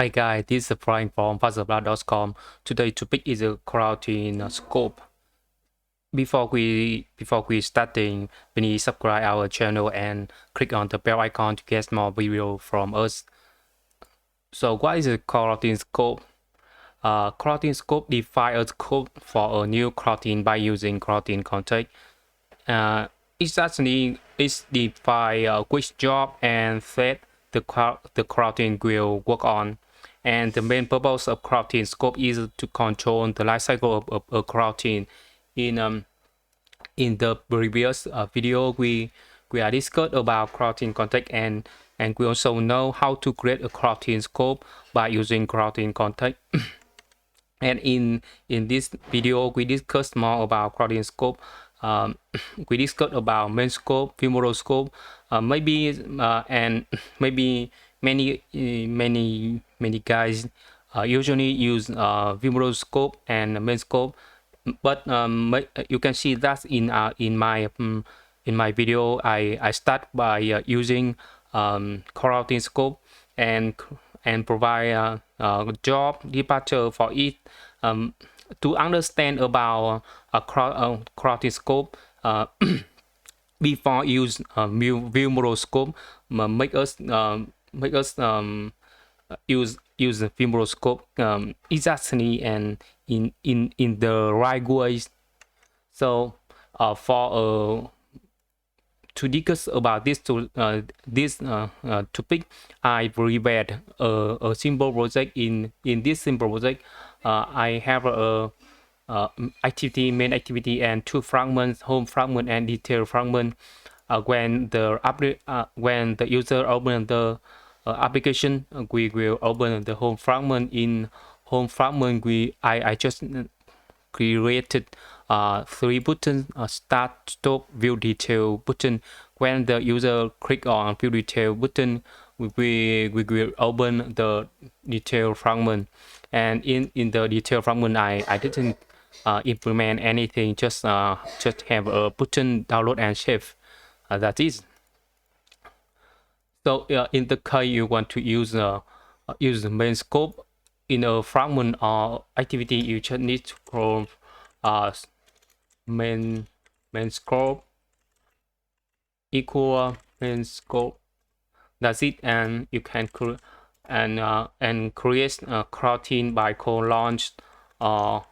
Hi guys, this is Brian from FastBlood.com. Today's topic is a Coroutine Scope. Before we starting, we need to subscribe our channel and click on the bell icon to get more video from us. So what is a Coroutine Scope? Coroutine Scope defines a scope for a new coroutine by using coroutine context. It actually is define which job and thread the coroutine will work on. And the main purpose of Coroutine Scope is to control the life cycle of a coroutine. In the previous video, we are discussed about coroutine context and we also know how to create a coroutine scope by using coroutine context. And in this video, we discuss more about coroutine scope. We discussed about main scope, view model scope, and maybe many guys usually use view model scope and main scope, but you can see that in my video I start by using coroutine scope and provide job departure for it. To understand about a coroutine scope before use view model scope, make us use the view model scope exactly and in the right ways. So to discuss about this topic, I prepared a simple project. In this simple project, I have a main activity and two fragments, home fragment and detail fragment. When the user open the application, we will open the home fragment. In home fragment, I just created three buttons: start, stop, view detail button. When the user click on view detail button, we will open the detail fragment. And in the detail fragment, I didn't implement anything, just have a button download and save. That is. So in the case you want to use the main scope in a fragment or activity, you just need to call main scope equal main scope. That's it, and you can create a coroutine by call launch or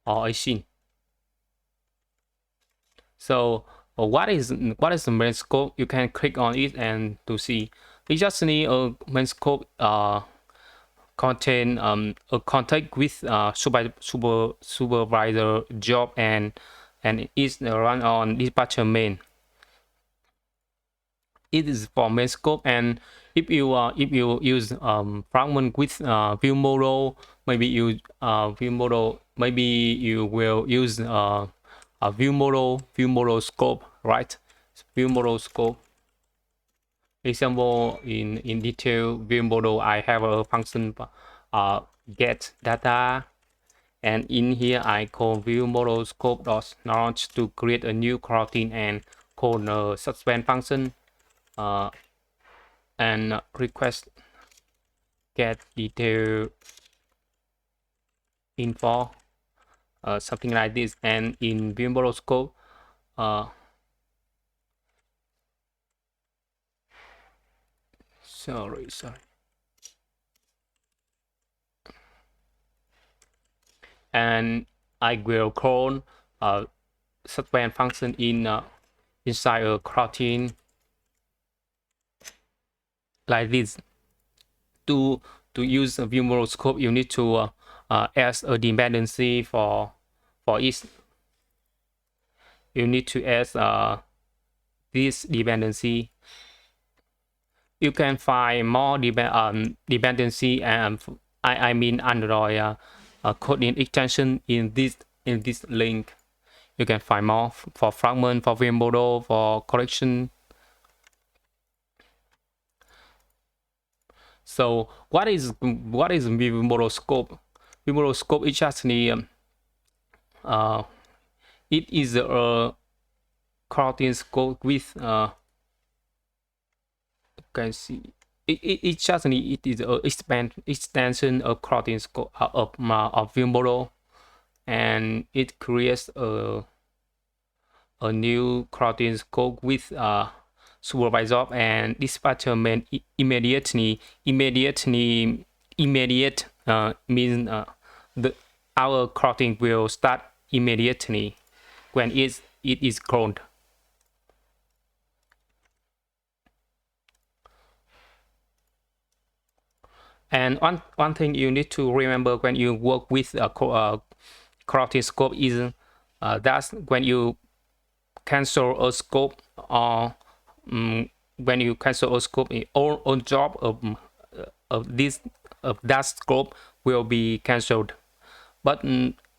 async. So what is the main scope? You can click on it and to see. It just need a main scope contain a contact with supervisor job and is run on dispatcher main. It is for main scope, and if you use fragment with view model, maybe you will use a view model scope, right? View model scope. Example, in detail view model, I have a function get data, and in here I call view model scope dot launch to create a new coroutine and call a suspend function and request get detail info, something like this. And in view model scope, sorry, and I will call suspend function in inside a coroutine like this. To use a view model scope, you need to add a dependency for each. You need to add this dependency. You can find more dependency, and I mean Android Kotlin extension in this link. You can find more for fragment, for view model, for collection. So what is view model scope? View model scope is actually it is a Coroutine Scope with you can see it just it is a extension of Coroutine Scope of view model, and it creates a new Coroutine Scope with Supervisor and dispatcher main immediate means the our coroutine will start immediately when it is called. And one thing you need to remember when you work with a Coroutine Scope is that's when you cancel a scope, or when you cancel a scope, all job of that scope will be cancelled. But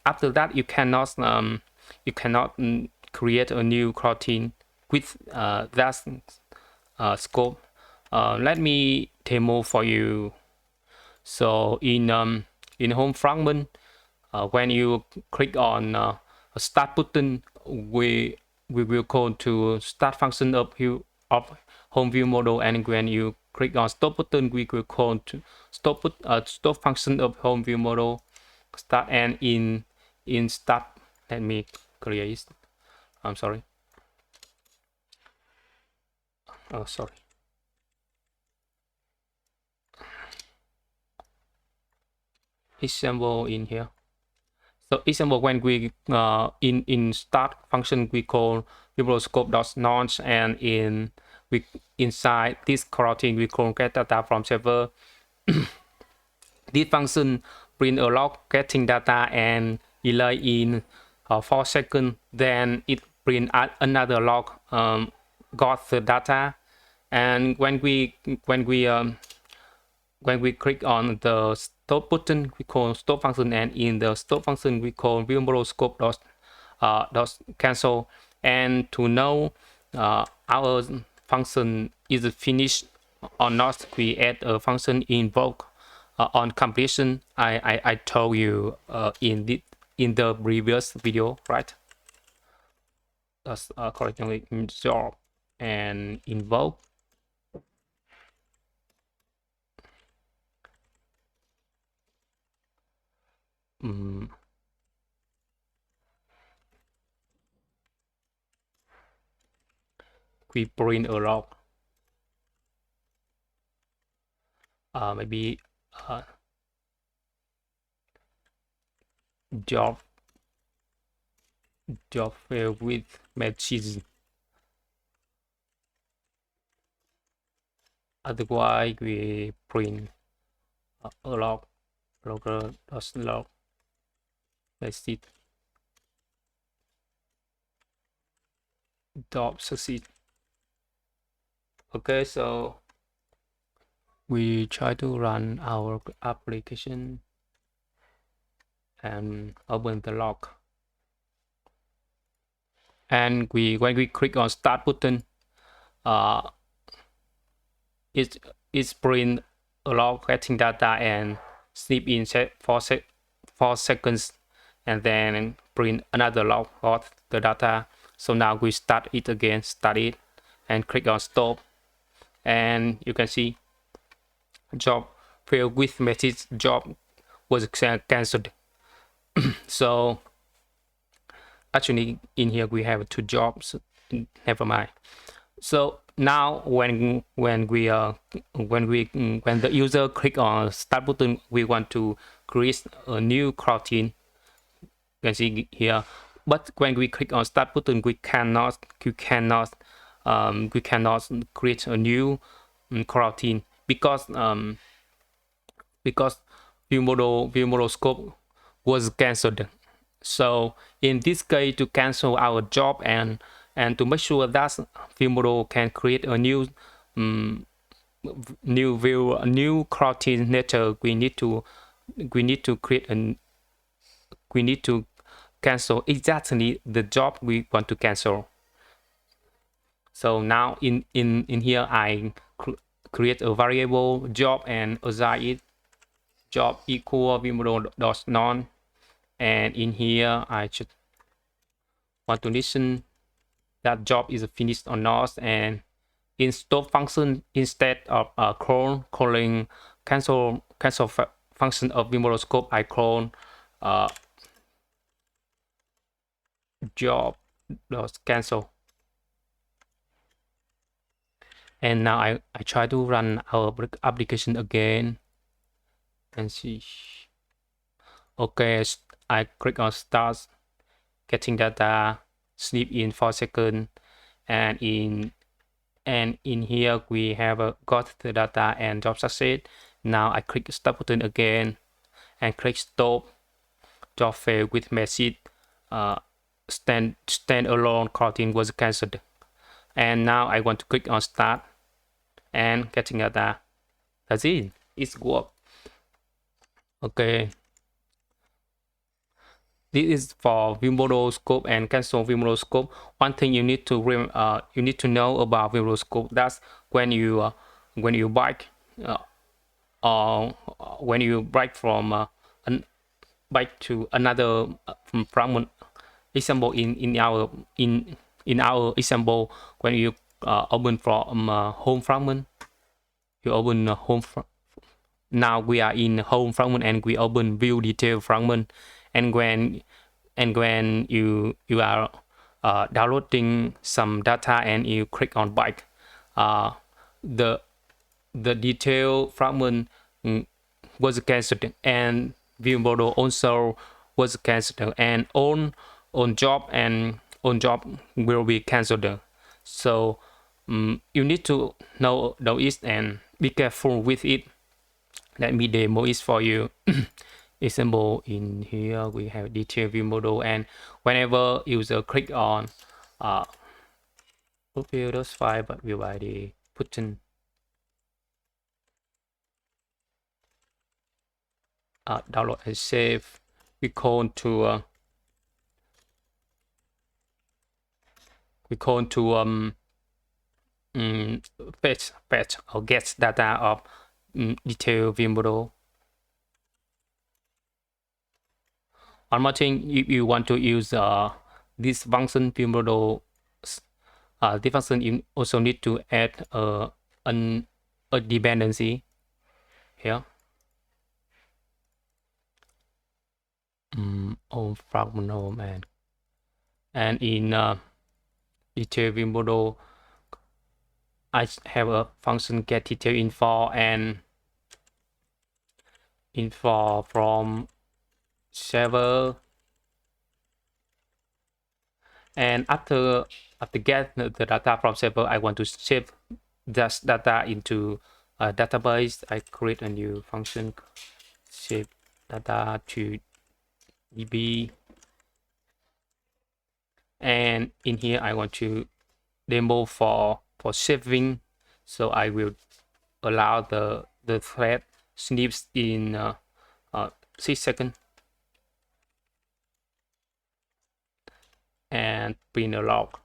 after that, you cannot create a new coroutine with that scope. Let me demo for you. So in home fragment, when you click on start button, we will call to start function of home view model, and when you click on stop button, we will call to stop function of home view model start. And in start, let me create, I'm sorry, oh sorry, example in here. So example, when we in start function, we call scope.launch, and inside this coroutine we call get data from server. This function print a log getting data and delay in 4 seconds. Then it print another log got the data. And when we click on the stop button, we call stop function, and in the stop function we call view scope dot cancel. And to know our function is finished or not, we add a function invoke on completion. I told you in the previous video, right? That's correctly job and invoke. We print a log. Maybe job fail with matches. Otherwise, we print a log logger.log. Let's see. Job succeed. Okay, so we try to run our application and open the log. And when we click on start button, it's print a log getting data and sleep in 4 seconds, and then print another log got the data. So now we start it again, start it, and click on stop, and you can see job failed with message, job was cancelled. So actually in here we have 2 jobs, never mind. So now when the user click on start button, we want to create a new coroutine. You can see here, but when we click on start button, we cannot create a new coroutine because view model scope was cancelled. So in this case, to cancel our job and to make sure that view model can create a new coroutine later, we need to cancel exactly the job we want to cancel. So now in here I create a variable job and assign it job equal view_none, and in here I should want to listen that job is finished or not, and in stop function instead of calling cancel function of VModel scope, I clone job dot cancel. And now I try to run our application again and see. Okay, I click on start, getting data, sleep in 4 seconds, and in here we have got the data and job success. Now I click stop button again and click stop. Job fail with message standalone coroutine was cancelled. And now I want to click on start and getting data. That's it. It's work. Okay. This is for VModel scope and cancel VModel scope. One thing you need to know about VModel scope, that's when you bike or when you bike from bike to another fragment. Example in our example, when you open from home fragment, you open home. Now we are in home fragment and we open view detail fragment, and when you are downloading some data and you click on bike, the detail fragment was cancelled and view model also was cancelled, and on job will be cancelled. So you need to know it and be careful with it. Let me demo it for you. Example, in here we have detail view model, and whenever user click on view those file but view ID button, download and save, we call to fetch or get data of detail view model. One more thing, if you want to use this function view model, this function you also need to add a dependency here. On fragment home and in detail view model, I have a function get detail info and info from server, and after get the data from server, I want to save this data into a database. I create a new function, save data to DB, and in here I want to demo for saving, so I will allow the thread snips in 6 seconds and print a log.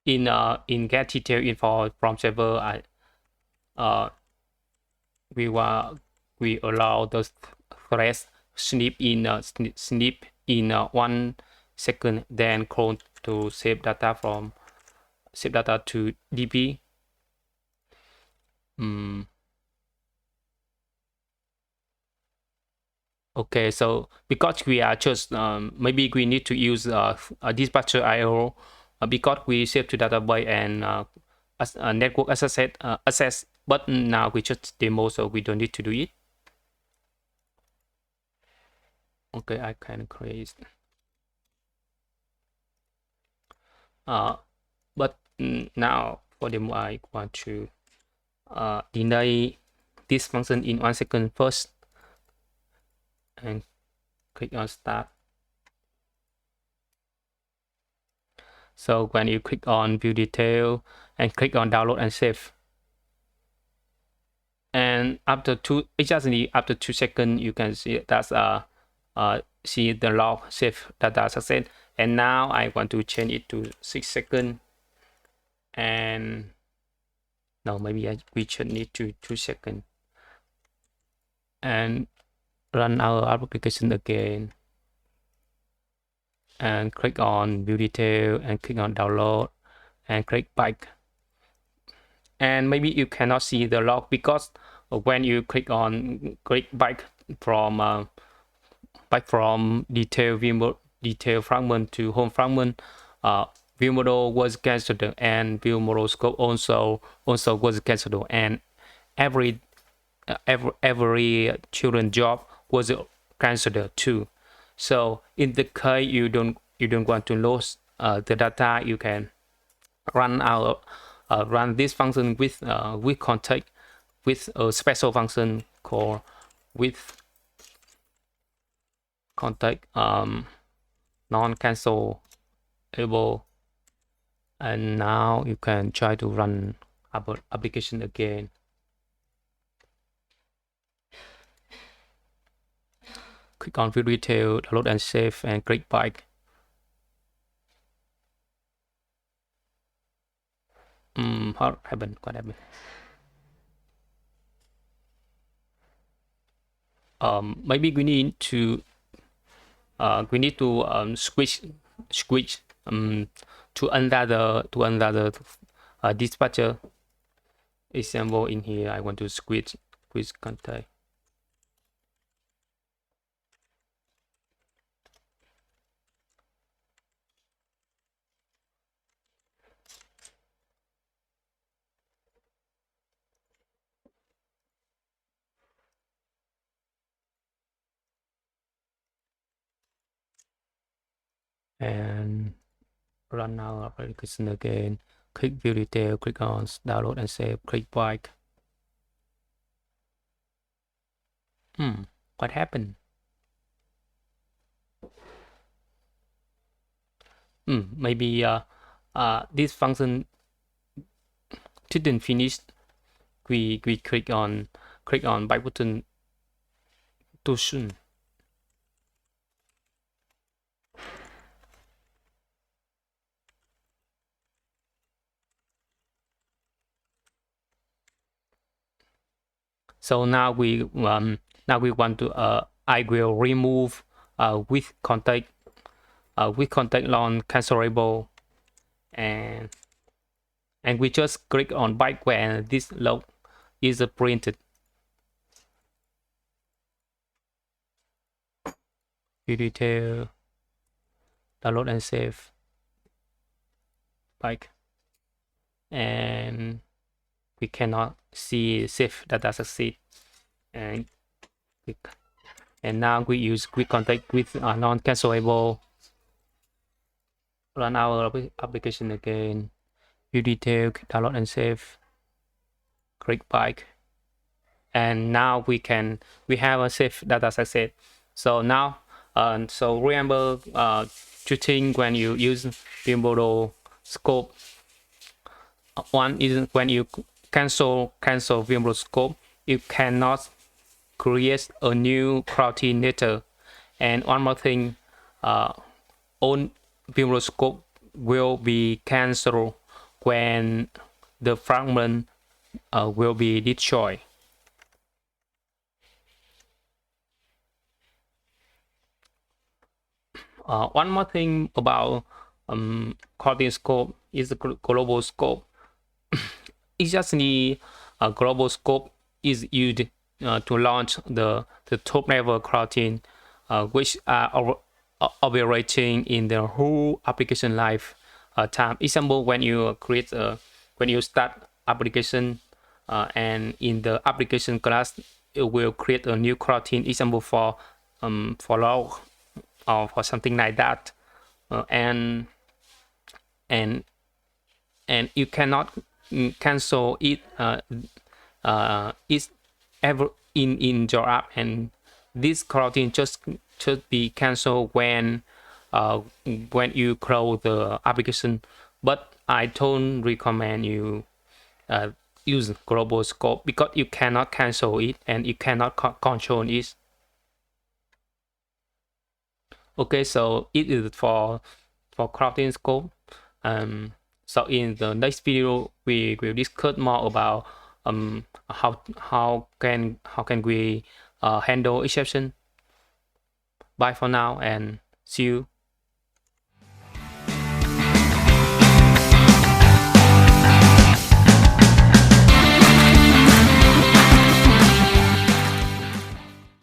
In get detail info from server, we allow the threads snip in 1 second, then clone to save data to DB. Okay, so because we are just maybe we need to use a dispatcher IO because we save to database and network access, but now we just demo, so we don't need to do it. Okay, I can create. But now for demo, I want to deny this function in 1 second first, and click on start. So when you click on view detail and click on download and save, and after exactly after 2 seconds, you can see that's see the log save data success. And now I want to change it to 6 seconds, and no, maybe we should need to 2 seconds, and run our application again, and click on view detail and click on download and click back. And maybe you cannot see the log because when you click back from detail fragment to home fragment, view model was cancelled and view model scope also was cancelled, and every children job was cancelled too. So in the case you don't want to lose the data, you can run this function with context with a special function called with context non-cancelable. And now you can try to run our application again. Click on view detail, download and save, and click back. What happened? Maybe we need to switch to another dispatcher example. In here I want to switch context. And run our application again. Click view detail, click on download and save, click back. What happened? Maybe this function didn't finish. We click on back button too soon. So now we want to I will remove with context non-cancelable, and we just click on back when this log is printed. View detail, download and save, back, and we cannot see save data succeed, and now we use quick contact with non-cancelable. Run our application again, view detail, download and save, click back, and now we have a save data success. So now so remember two things when you use view model scope. One is when you cancel view model scope, you cannot create a new Coroutine later. And one more thing, on view model scope will be cancelled when the fragment will be destroyed. One more thing about Coroutine Scope is the global scope. Exactly, a global scope is used to launch the top level coroutine, which are operating in the whole application life time. Example, when you start application and in the application class, it will create a new coroutine. Example for log or for something like that, and you cannot cancel it is ever in your app, and this coroutine just should be cancelled when when you close the application. But I don't recommend you use global scope because you cannot cancel it and you cannot control it. Okay, so it is for Coroutine Scope. So in the next video, we will discuss more about how can we handle exception. Bye for now and see you.